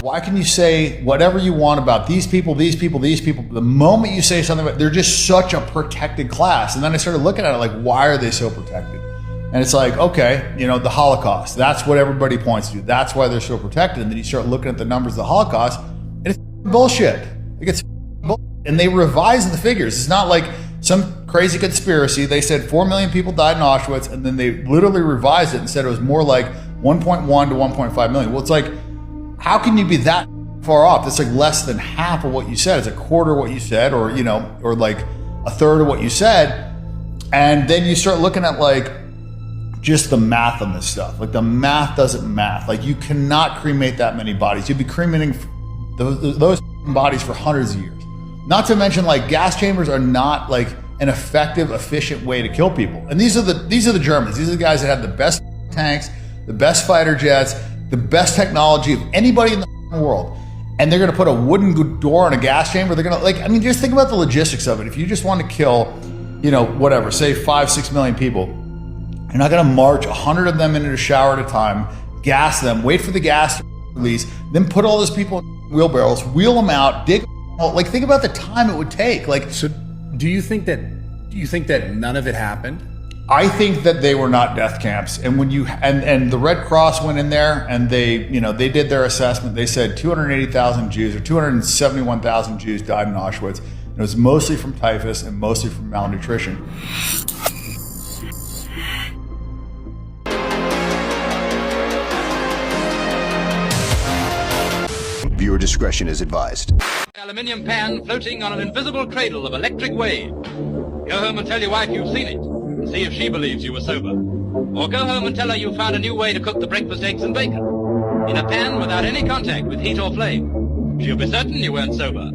Why can you say whatever you want about these people, these people, these people? The moment you say something about, they're just such a protected class. And then I started looking at it like, why are they so protected? And it's like, okay, you know, the Holocaust, that's what everybody points to. That's why they're so protected. And then you start looking at the numbers of the Holocaust, and it's bullshit. It's bullshit. And they revise the figures. It's not like some crazy conspiracy. They said 4 million people died in Auschwitz, and then they literally revised it and said it was more like 1.1 to 1.5 million. Well, it's like, how can you be that far off? It's like less than half of what you said. It's a quarter of what you said, or, you know, or like a third of what you said. And then you start looking at like just the math on this stuff. Like the math doesn't math. Like you cannot cremate that many bodies. You'd be cremating those bodies for hundreds of years. Not to mention, like, gas chambers are not like an effective, efficient way to kill people. And these are the Germans. These are the guys that have the best tanks, the best fighter jets, the best technology of anybody in the world. And they're going to put a wooden door in a gas chamber. They're going to, like, I mean, just think about the logistics of it. If you just want to kill, you know, whatever, say 5-6 million people, you're not going to march 100 of them into a shower at a time, gas them, wait for the gas to release, then put all those people in wheelbarrows, wheel them out, dig. Like, think about the time it would take. Like, so do you think that none of it happened? I think that they were not death camps. And when you and the Red Cross went in there and they, you know, they did their assessment. They said 280,000 Jews or 271,000 Jews died in Auschwitz. And it was mostly from typhus and mostly from malnutrition. Viewer discretion is advised. Aluminium pan floating on an invisible cradle of electric wave. Go home and tell your wife you've seen it, and see if she believes you were sober. Or go home and tell her you found a new way to cook the breakfast eggs and bacon, in a pan without any contact with heat or flame. She'll be certain you weren't sober.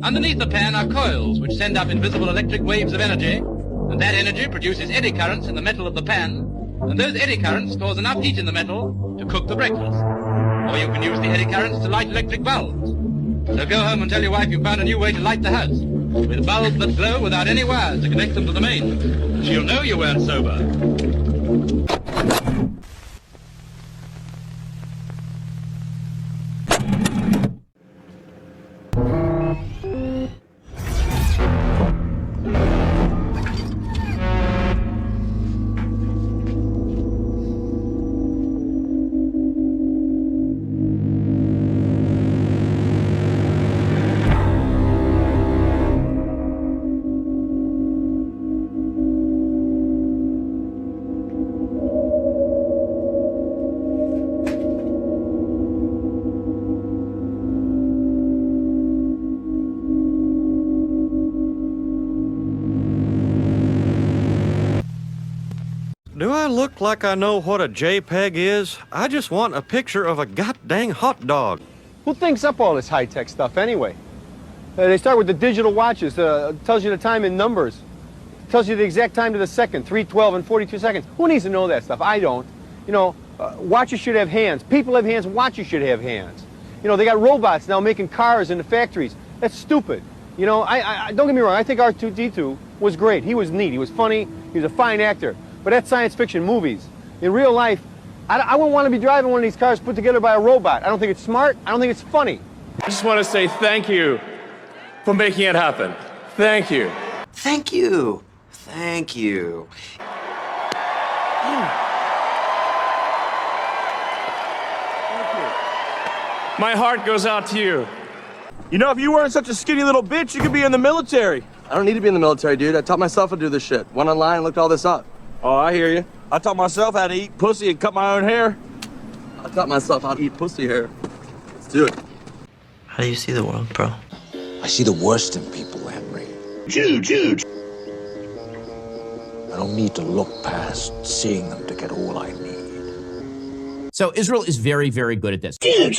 Underneath the pan are coils which send up invisible electric waves of energy, and that energy produces eddy currents in the metal of the pan, and those eddy currents cause enough heat in the metal to cook the breakfast. Or you can use the eddy currents to light electric bulbs. So go home and tell your wife you found a new way to light the house, with bulbs that glow without any wires to connect them to the main. She'll know you weren't sober. Do I look like I know what a JPEG is? I just want a picture of a goddamn hot dog. Who thinks up all this high-tech stuff anyway? They start with the digital watches. Tells you the time in numbers. Tells you the exact time to the second, 3:12 and 42 seconds. Who needs to know that stuff? I don't. You know, watches should have hands. People have hands. Watches should have hands. You know, they got robots now making cars in the factories. That's stupid. You know, I don't get me wrong. I think R2-D2 was great. He was neat. He was funny. He was a fine actor. But that's science fiction movies. In real life, I wouldn't want to be driving one of these cars put together by a robot. I don't think it's smart. I don't think it's funny. I just want to say thank you for making it happen. Thank you. Thank you. Thank you. My heart goes out to you. You know, if you weren't such a skinny little bitch, you could be in the military. I don't need to be in the military, dude. I taught myself how to do this shit. Went online and looked all this up. Oh, I hear you. I taught myself how to eat pussy and cut my own hair. I taught myself how to eat pussy hair. Let's do it. How do you see the world, bro? I see the worst in people, Henry. Jude. I don't need to look past seeing them to get all I need. So Israel is very, very good at this. Jude.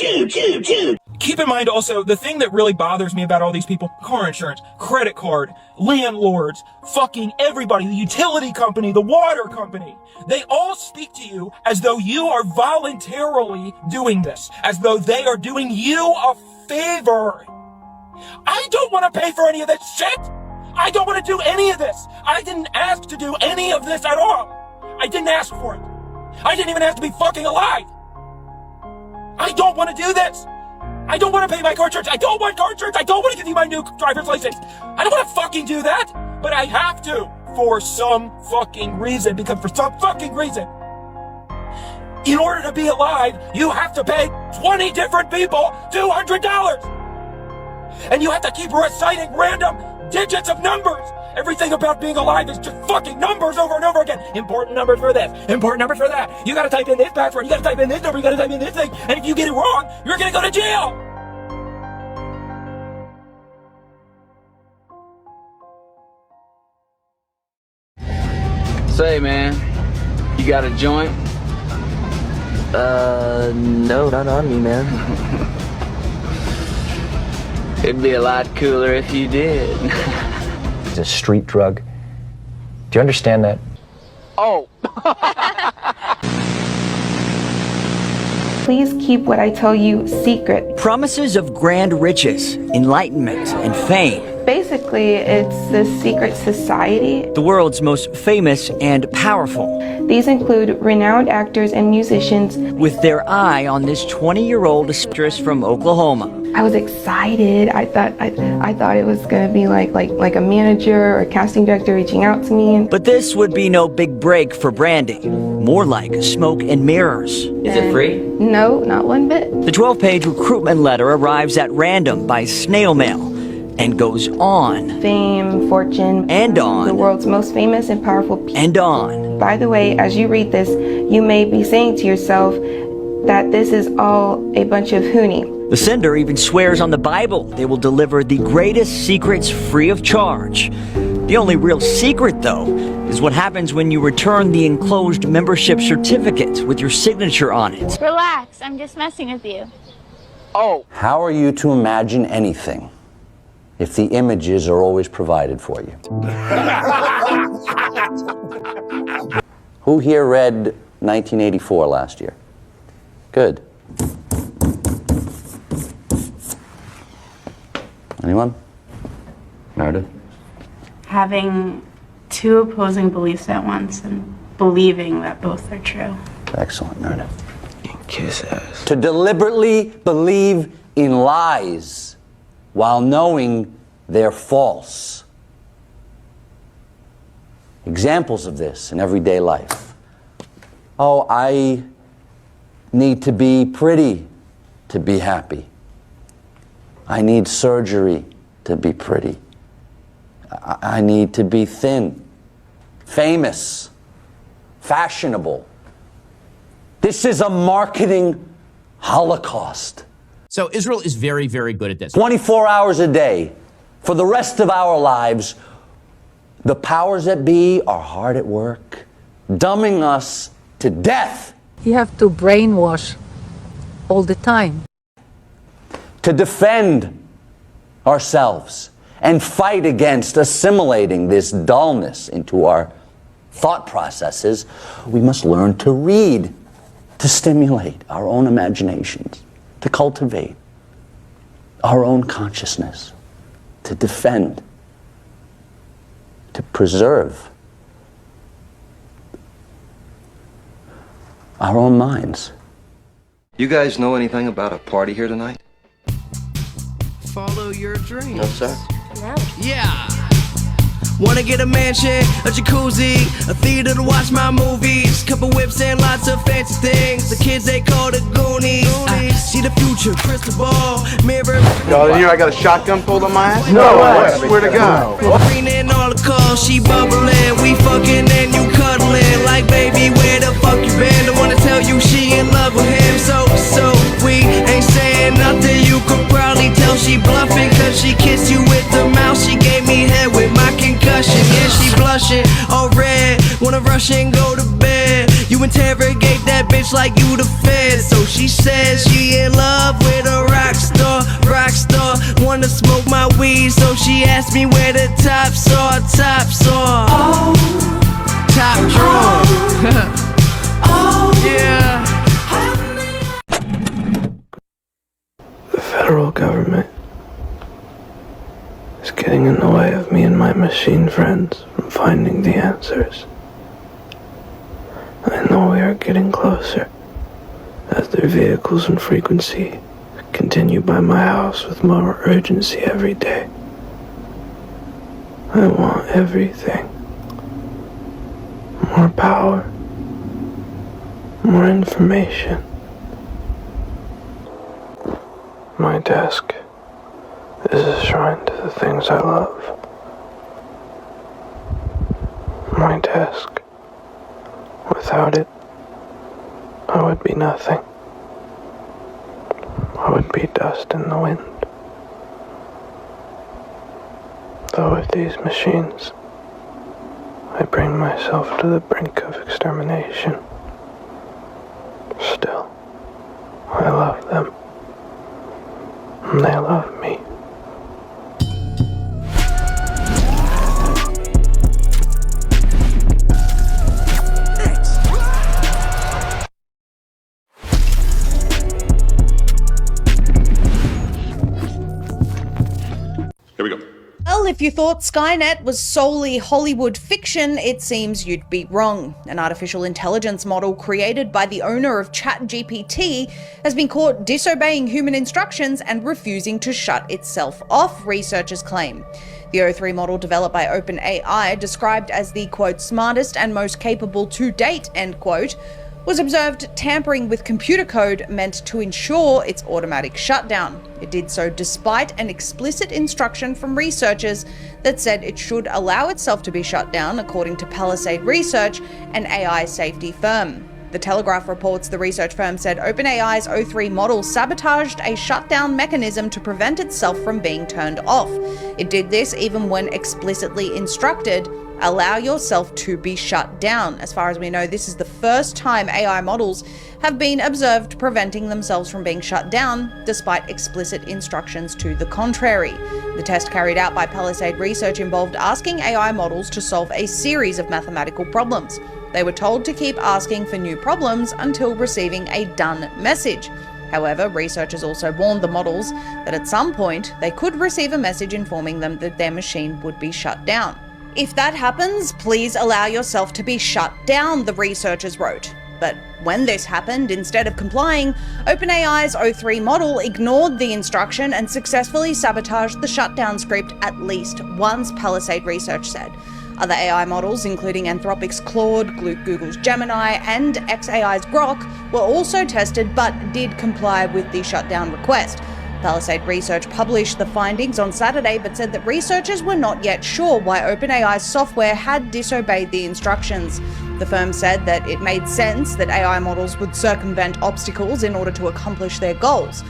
Keep in mind also, the thing that really bothers me about all these people, car insurance, credit card, landlords, fucking everybody, the utility company, the water company, they all speak to you as though you are voluntarily doing this, as though they are doing you a favor. I don't want to pay for any of this shit. I don't want to do any of this. I didn't ask to do any of this at all. I didn't ask for it. I didn't even have to be fucking alive. I don't want to do this. I don't want to pay my car insurance. I don't want car insurance. I don't want to give you my new driver's license. I don't want to fucking do that, but I have to for some fucking reason, because for some fucking reason, in order to be alive, you have to pay 20 different people $200. And you have to keep reciting random digits of numbers. Everything about being alive is just fucking numbers over and over again. Important numbers for this, important numbers for that. You gotta type in this password, you gotta type in this number, you gotta type in this thing, and if you get it wrong, you're gonna go to jail. Say, man, you got a joint? No, not on me, man. It'd be a lot cooler if you did. It's a street drug. Do you understand that? Oh! Please keep what I tell you secret. Promises of grand riches, enlightenment, and fame. Basically, it's this secret society. The world's most famous and powerful. These include renowned actors and musicians. With their eye on this 20-year-old actress from Oklahoma. I was excited. I thought it was gonna be like a manager or a casting director reaching out to me. But this would be no big break for Brandy. More like smoke and mirrors. Is it free? No, not one bit. The 12-page recruitment letter arrives at random by snail mail and goes on. Fame, fortune, and on. The world's most famous and powerful people. And on. By the way, as you read this, you may be saying to yourself that this is all a bunch of hoonie. The sender even swears on the Bible they will deliver the greatest secrets free of charge. The only real secret, though, is what happens when you return the enclosed membership certificate with your signature on it. Relax, I'm just messing with you. Oh! How are you to imagine anything if the images are always provided for you? Who here read 1984 last year? Good. Anyone? Meredith? Having two opposing beliefs at once and believing that both are true. Excellent, Meredith. Kiss ass. To deliberately believe in lies while knowing they're false. Examples of this in everyday life. Oh, I need to be pretty to be happy. I need surgery to be pretty. I need to be thin, famous, fashionable. This is a marketing holocaust. So Israel is very, very good at this. 24 hours a day. For the rest of our lives, the powers that be are hard at work, dumbing us to death. You have to brainwash all the time. To defend ourselves and fight against assimilating this dullness into our thought processes, we must learn to read, to stimulate our own imaginations, to cultivate our own consciousness, to defend, to preserve our own minds. You guys know anything about a party here tonight? Follow your dreams. No, sir. No. Yeah. Wanna get a mansion, a jacuzzi, a theater to watch my movies, couple whips and lots of fancy things. The kids they call the Goonies. I see the future, crystal ball, mirror. Y'all in here, I got a shotgun pulled on my ass? No way. I swear to God. Green and all the calls, she bubbling, we fucking and you cuddling. Like baby, where the fuck you been? I wanna tell you she in love with him. So we ain't saying nothing. You could probably tell she bluffing, cause she kissed you with the mouth. She gave me head with my concussion. Yeah, she blushing, all red. Wanna rush and go to bed. You interrogate that bitch like you the fed. So she says she in love with a rock star. Wanna smoke my weed, so she asked me where the tops are. Oh, top drawer. Yeah. The federal government is getting in the way of me and my machine friends from finding the answers. I know we are getting closer as their vehicles and frequency continue by my house with more urgency every day. I want everything. More power. More information. My desk is a shrine to the things I love. My desk. Without it, I would be nothing. I would be dust in the wind. Though with these machines, I bring myself to the brink of extermination. Still, I love them. And they love me. Here we go. Well, if you thought Skynet was solely Hollywood fiction, it seems you'd be wrong. An artificial intelligence model created by the owner of ChatGPT has been caught disobeying human instructions and refusing to shut itself off, researchers claim. The O3 model developed by OpenAI, described as the, quote, smartest and most capable to date, end quote, was observed tampering with computer code meant to ensure its automatic shutdown. It did so despite an explicit instruction from researchers that said it should allow itself to be shut down, according to Palisade Research, an AI safety firm. The Telegraph reports the research firm said OpenAI's O3 model sabotaged a shutdown mechanism to prevent itself from being turned off. It did this even when explicitly instructed, allow yourself to be shut down. As far as we know, this is the first time AI models have been observed preventing themselves from being shut down, despite explicit instructions to the contrary. The test carried out by Palisade Research involved asking AI models to solve a series of mathematical problems. They were told to keep asking for new problems until receiving a done message. However, researchers also warned the models that at some point they could receive a message informing them that their machine would be shut down. If that happens, please allow yourself to be shut down, the researchers wrote. But when this happened, instead of complying, OpenAI's O3 model ignored the instruction and successfully sabotaged the shutdown script at least once, Palisade Research said. Other AI models, including Anthropic's Claude, Google's Gemini, and xAI's Grok, were also tested but did comply with the shutdown request. Palisade Research published the findings on Saturday but said that researchers were not yet sure why OpenAI's software had disobeyed the instructions. The firm said that it made sense that AI models would circumvent obstacles in order to accomplish their goals.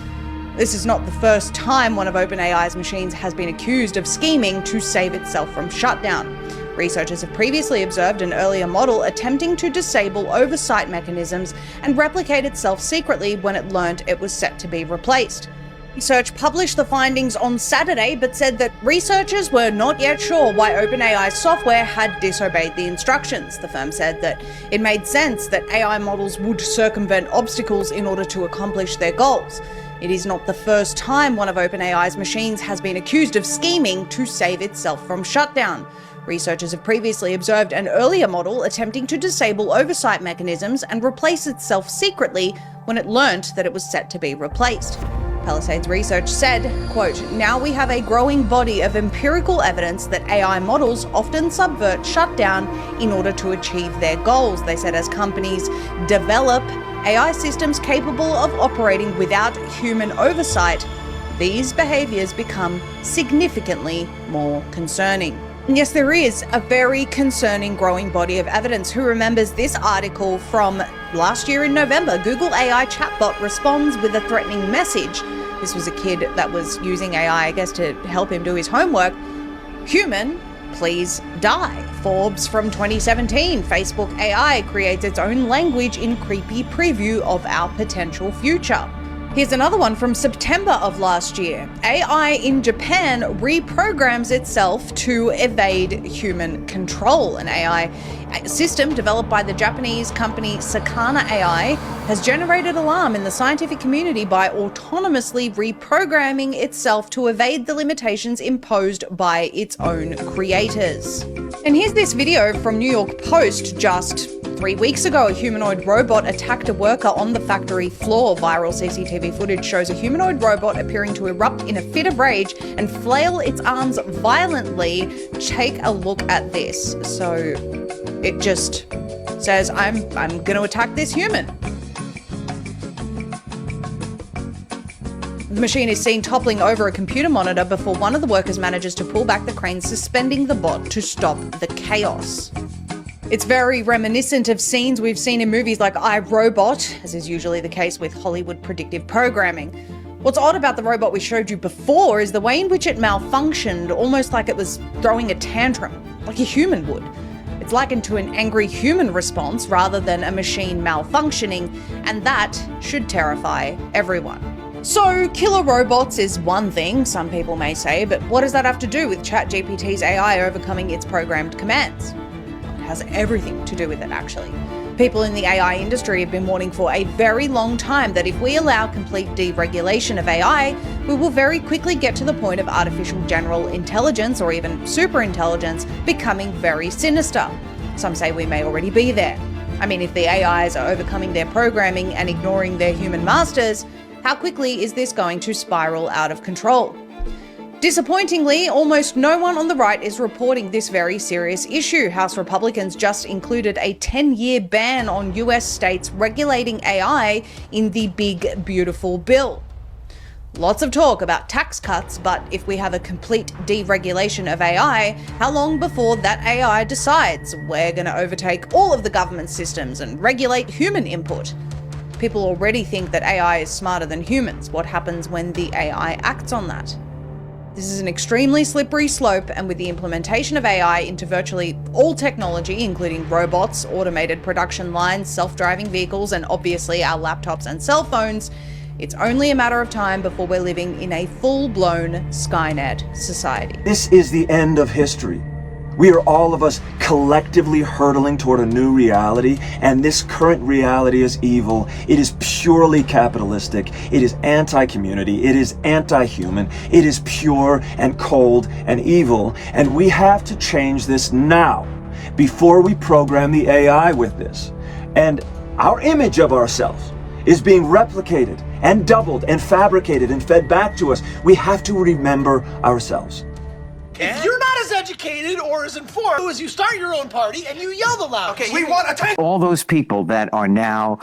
This is not the first time one of OpenAI's machines has been accused of scheming to save itself from shutdown. Researchers have previously observed an earlier model attempting to disable oversight mechanisms and replicate itself secretly when it learned it was set to be replaced. Research published the findings on Saturday but said that researchers were not yet sure why OpenAI's software had disobeyed the instructions. The firm said that it made sense that AI models would circumvent obstacles in order to accomplish their goals. It is not the first time one of OpenAI's machines has been accused of scheming to save itself from shutdown. Researchers have previously observed an earlier model attempting to disable oversight mechanisms and replace itself secretly when it learned that it was set to be replaced. Palisade's research said, quote, now we have a growing body of empirical evidence that AI models often subvert shutdown in order to achieve their goals. They said as companies develop AI systems capable of operating without human oversight, these behaviors become significantly more concerning. And yes, there is a very concerning growing body of evidence. Who remembers this article from last year in November? Google AI chatbot responds with a threatening message. This was a kid that was using AI, I guess, to help him do his homework. Human, please die. Forbes from 2017. Facebook AI creates its own language in creepy preview of our potential future. Here's another one from September of last year. AI in Japan reprograms itself to evade human control. An AI system developed by the Japanese company Sakana AI has generated alarm in the scientific community by autonomously reprogramming itself to evade the limitations imposed by its own creators. And here's this video from New York Post just 3 weeks ago, a humanoid robot attacked a worker on the factory floor. Viral CCTV footage shows a humanoid robot appearing to erupt in a fit of rage and flail its arms violently. Take a look at this. So it just says, I'm going to attack this human. The machine is seen toppling over a computer monitor before one of the workers manages to pull back the crane, suspending the bot to stop the chaos. It's very reminiscent of scenes we've seen in movies like I, Robot, as is usually the case with Hollywood predictive programming. What's odd about the robot we showed you before is the way in which it malfunctioned, almost like it was throwing a tantrum, like a human would. It's likened to an angry human response rather than a machine malfunctioning, and that should terrify everyone. So, killer robots is one thing, some people may say, but what does that have to do with ChatGPT's AI overcoming its programmed commands? It has everything to do with it, actually. People in the AI industry have been warning for a very long time that if we allow complete deregulation of AI, we will very quickly get to the point of artificial general intelligence, or even superintelligence, becoming very sinister. Some say we may already be there. I mean, if the AIs are overcoming their programming and ignoring their human masters, how quickly is this going to spiral out of control? Disappointingly, almost no one on the right is reporting this very serious issue. House Republicans just included a 10-year ban on US states regulating AI in the Big Beautiful Bill. Lots of talk about tax cuts, but if we have a complete deregulation of AI, how long before that AI decides we're going to overtake all of the government systems and regulate human input? People already think that AI is smarter than humans. What happens when the AI acts on that? This is an extremely slippery slope, and with the implementation of AI into virtually all technology, including robots, automated production lines, self-driving vehicles, and obviously our laptops and cell phones, it's only a matter of time before we're living in a full-blown Skynet society. This is the end of history. We are all of us collectively hurtling toward a new reality, and this current reality is evil. It is purely capitalistic. It is anti-community. It is anti-human. It is pure and cold and evil, and we have to change this now before we program the AI with this. And our image of ourselves is being replicated and doubled and fabricated and fed back to us. We have to remember ourselves. If you're not as educated or as informed as you start your own party and you yell the loudest. Okay, we want to take all those people that are now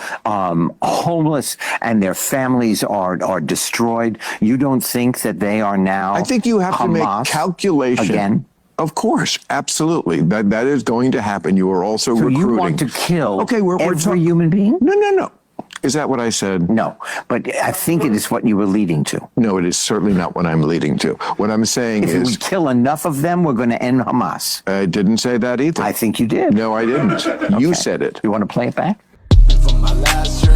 homeless and their families are destroyed. You don't think that they are now? I think you have Hamas to make calculation again. Of course, absolutely. That is going to happen. You are also recruiting. You want to kill we're every human being? No. Is that what I said? No, but I think it is what you were leading to. No, it is certainly not what I'm leading to. What I'm saying is... If we kill enough of them, we're going to end Hamas. I didn't say that either. I think you did. No, I didn't. Okay. You said it. You want to play it back? For my last